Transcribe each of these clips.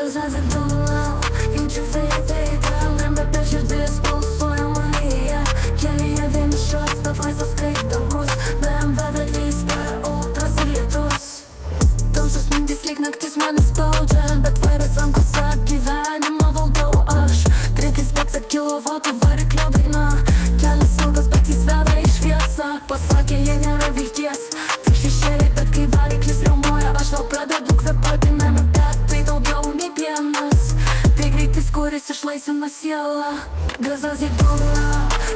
Zazadunau, jaučiu veidą, lengva per širdis pulsuoja manyje. Kelyje vienišas, bet laisvas kaip dangus, BMW vedlys per audras ir lietus. Tamsus mintys lyg naktis mane spaudžia, bet vairas rankose gyvenimą valdau aš. 350 kilovatų variklio daina, kelias ilgas, bet jis veda į šviesą. Pasakė, jie nėra vilties, tik šešėliai, bet kai variklis riaumoja, aš vėl pradedu kvėpoti name, bet tai daugiau nei pienas. Tai greitis, kuris išlaisvina sielą. Gazas į dugną,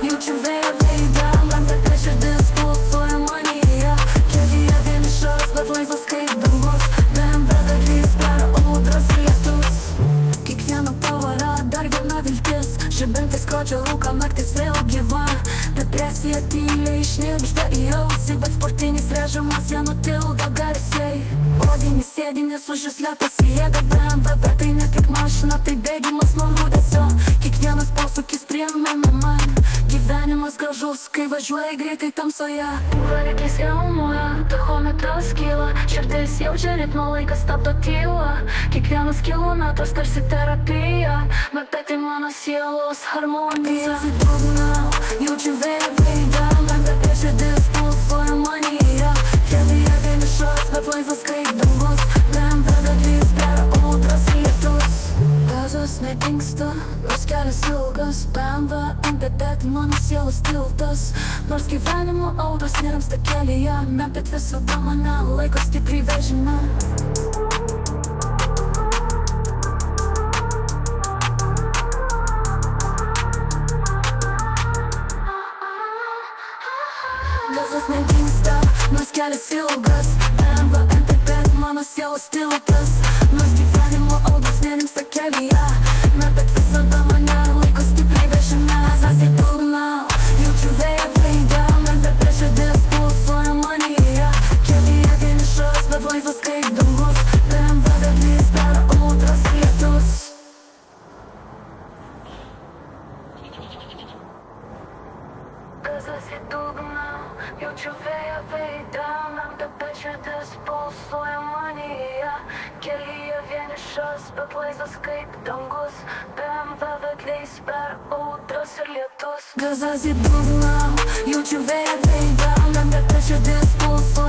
jaučiu vėjo veidą, lengva per širdis pulsuoja manyje. Kelyje vienišas, bet laisvas kaip dangus, BMW vedlys per audras ir lietus. Kiekviena pavara, dar viena viltis, žibintis skrodžia rūką, naktis vėl gyva. Depresija tyliai šnibžda į ausį, bet sportinis režimas ją nutildo garsiai. Odinis sėdinis už jus lėtas jėga, BMW tai ne tik mašina, tai bėgimas nuo liūdesio. Kiekvienas posūkis primena man, gyvenimas gražus, kai važiuoji greitai tamsoje. Variklis riaumoja, tachometras kyla, širdis jaučia ritmą, laikas stabdo tylą. Kiekvienas kilometras tarsi terapija, bet tai mano sielos harmonija. Zazidugna, jaučiu vėjo veidą, lengva per širdis pulsuoja manyje. Kelyje vienišas, bet laisvas kaip dangus, BMW vedlys per audras ir lietus. Gazas nedingsta, nors kelias ilgas, BMW MPT mano sielos tiltas. Nors gyvenimo audros nerimsta kelyje, bet visada mane laiko stipriai vežime. Gazas nedingsta, nors kelias ilgas, BMW MPT mano sielos tiltas. Nors gyvenimo audros nerimsta kelyje, bet visada mane laiko stipriai vežime. Gazas į dugną, jaučiu vėjo veidą, lengva per širdis pulsuoja manyje. Kelyje vienišas, bet laisvas kaip dangus, BMW vedlys per audras ir lietus. Gazas į dugną, jaučiu vėjo veidą, lengva per širdis pulsuoja manyje. Kelyje vienišas, bet laisvas kaip dangus, BMW vedlys per audras ir lietus. Gazas į dugną, jaučiu vėjo veidą, lengva per širdis pulsuoja